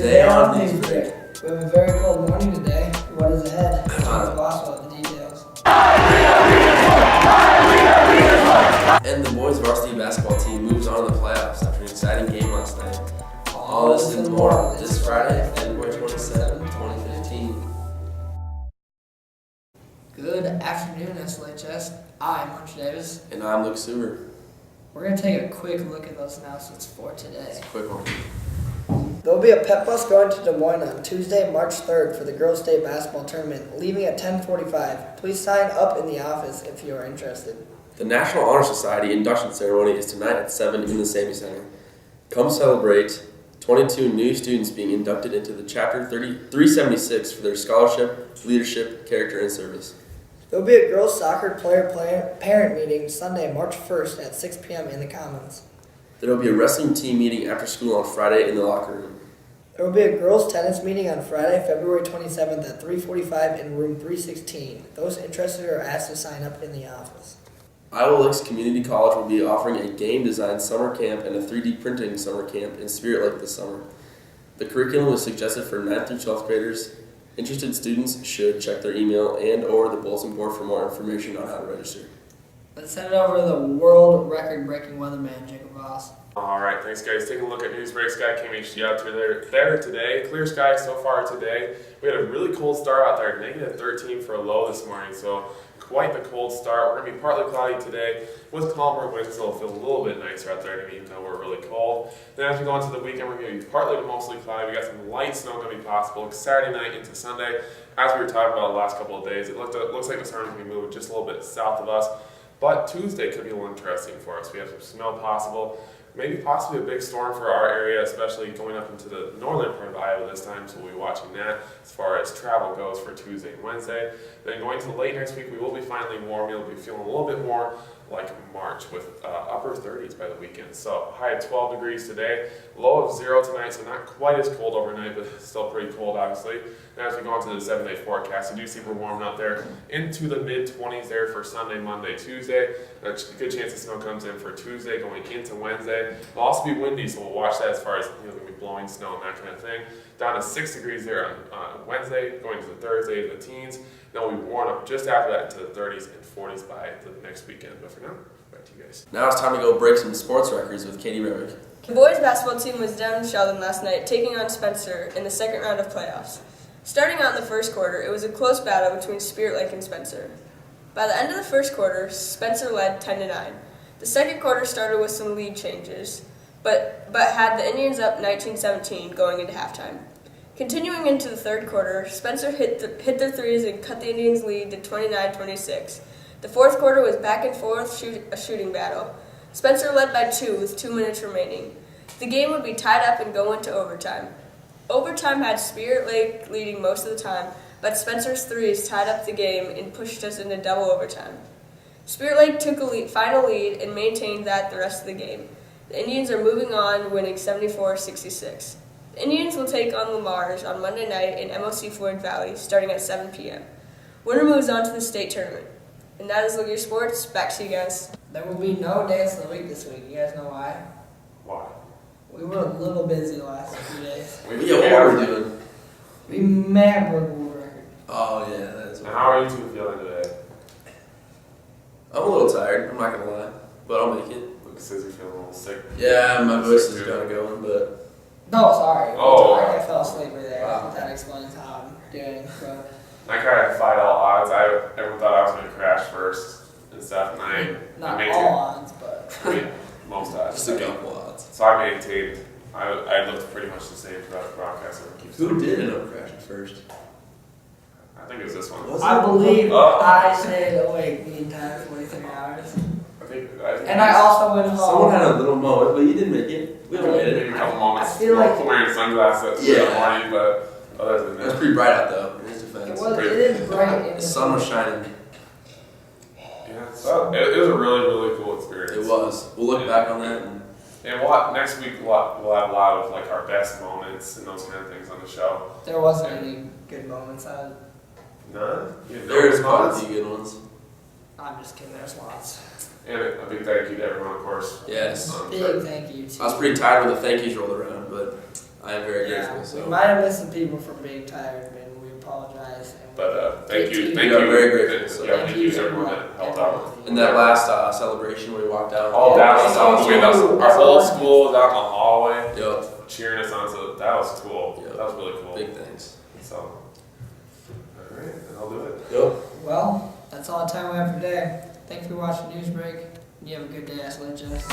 Today on Newsbreak. We have a very cold morning today. What is ahead? Here's Boss with the details. And the boys varsity basketball team moves on to the playoffs after an exciting game last night. All this and more this Friday, February 27, 2015. Good afternoon, SLHS. I'm Hunter Davis. And I'm Luke Sewer. We're going to take a quick look at those announcements for today. It's a quick one. There will be a pep bus going to Des Moines on Tuesday, March 3rd for the girls' state basketball tournament, leaving at 10:45. Please sign up in the office if you are interested. The National Honor Society induction ceremony is tonight at 7 in the Sammy Center. Come celebrate 22 new students being inducted into the Chapter 376 for their scholarship, leadership, character, and service. There will be a girls' soccer player-parent meeting Sunday, March 1st at 6 p.m. in the Commons. There will be a wrestling team meeting after school on Friday in the locker room. There will be a girls' tennis meeting on Friday, February 27th at 3:45 in room 316. Those interested are asked to sign up in the office. Iowa Lakes Community College will be offering a game design summer camp and a 3D printing summer camp in Spirit Lake this summer. The curriculum is suggested for 9th through 12th graders. Interested students should check their email and or the bulletin board for more information on how to register. Let's send it over to the world record-breaking weatherman, Jacob Voss. All right, thanks guys. Taking a look at Newsbreak Sky KMHD out there today. Clear sky so far today. We had a really cold start out there, negative 13 for a low this morning, so quite the cold start. We're going to be partly cloudy today with calmer winds, so it'll feel a little bit nicer out there, even though we're really cold. Then as we go into the weekend, we're going to be partly to mostly cloudy. We got some light snow going to be possible Saturday night into Sunday. As we were talking about the last couple of days, it looks like the storm is going to be moving just a little bit south of us. But Tuesday could be a little interesting for us. We have some snow possible. Maybe possibly a big storm for our area, especially going up into the northern part of Iowa this time, so we'll be watching that as far as travel goes for Tuesday and Wednesday. Then going to late next week, we will be finally warm. You'll be feeling a little bit more like March with upper 30s by the weekend. So high of 12 degrees today, low of 0 tonight, so not quite as cold overnight, but still pretty cold obviously. And as we go into the 7-day forecast, you do see we're warming up there into the mid-20s there for Sunday, Monday, Tuesday. There's a good chance the snow comes in for Tuesday going into Wednesday. It'll also be windy, so we'll watch that as far as going to be blowing snow and that kind of thing. Down to 6 degrees there on Wednesday, going to the Thursday, the teens. Then we'll be warming up just after that into the 30s and 40s by the next weekend. But for now, back to you guys. Now it's time to go break some sports records with Katie Revick. The boys basketball team was down in Sheldon last night, taking on Spencer in the second round of playoffs. Starting out in the first quarter, it was a close battle between Spirit Lake and Spencer. By the end of the first quarter, Spencer led 10-9. The second quarter started with some lead changes, but had the Indians up 19-17 going into halftime. Continuing into the third quarter, Spencer hit their threes and cut the Indians' lead to 29-26. The fourth quarter was back and forth a shooting battle. Spencer led by 2 with 2 minutes remaining. The game would be tied up and go into overtime. Overtime had Spirit Lake leading most of the time, but Spencer's threes tied up the game and pushed us into double overtime. Spirit Lake took a final lead and maintained that the rest of the game. The Indians are moving on, winning 74-66. The Indians will take on Lamar's on Monday night in MLC Floyd Valley, starting at 7 p.m. Winner moves on to the state tournament. And that is Look Your Sports. Back to you guys. There will be no dance of the week this week. You guys know why? Why? We were a little busy the last few days. Yeah, what were we doing? We may have broken the world record. Oh, yeah, that is And what. how are you two feeling today? I'm a little tired, I'm not going to lie, but I'll make it. Luke says you're feeling a little sick. Yeah, my voice is Sick, kind of going, but No, sorry. Oh. I fell asleep right there. Wow. That explains how I'm doing. But I kind of defied all odds. Everyone thought I was going to crash first and stuff, and I not maintained. all odds, but I mean, most odds. just a couple odds. So I maintained. I looked pretty much the same throughout the broadcast. Who did end up crashing first? I think it was this one. Was I believe Oh. I stayed awake the entire 23 hours. I think And I also went home. Someone had a little moment, but you didn't make it. We all made maybe it. a couple moments. I feel like- wearing sunglasses in the morning, but other than It was that, pretty bright out though, in his It defense. was. It is bright. In The sun was shining. yeah. So it was a really, really cool experience. It was. We'll look back on that and And next week we'll have a lot of like our best moments and those kind of things on the show. There wasn't any good moments. None. You had no there's good quite a moments? few good ones. I'm just kidding. There's lots. And a big thank you to everyone, of course. Yes. Big thank you to. I was pretty tired when the thank yous rolled around, but I am very Yeah, grateful. we So. might have missed some people from being tired, and we apologize. And But thank you. We are very grateful, so Thank you to everyone that helped out. And that last celebration when we walked out. All Yeah, that was thank awesome. you. That was, our whole school was out in the hallway Yep. cheering us on. So that was cool. Yep. That was really cool. Big things. So, all right, then I'll do it. Yep. Well, that's all the time we have for today. Thanks for watching Newsbreak. You have a good day, SLHS.